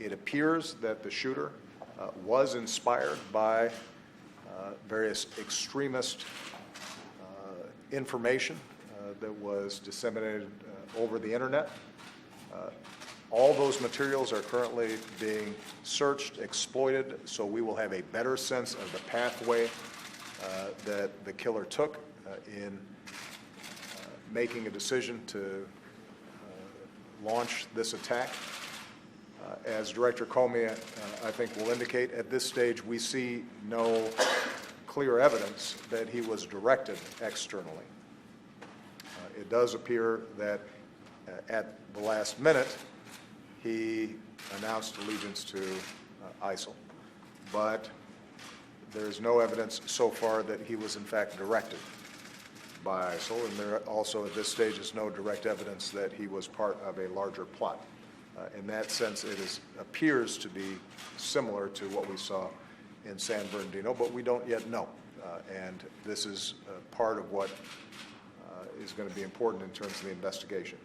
It appears that the shooter was inspired by various extremist information that was disseminated over the internet. All those materials are currently being searched, exploited, so we will have a better sense of the pathway that the killer took in making a decision to launch this attack. As Director Comey, I think, will indicate, at this stage we see no clear evidence that he was directed externally. It does appear that at the last minute he announced allegiance to ISIL, but there's no evidence so far that he was in fact directed by ISIL, and there also at this stage is no direct evidence that he was part of a larger plot. In that sense, it appears to be similar to what we saw in San Bernardino, but we don't yet know. And this is part of what is going to be important in terms of the investigation.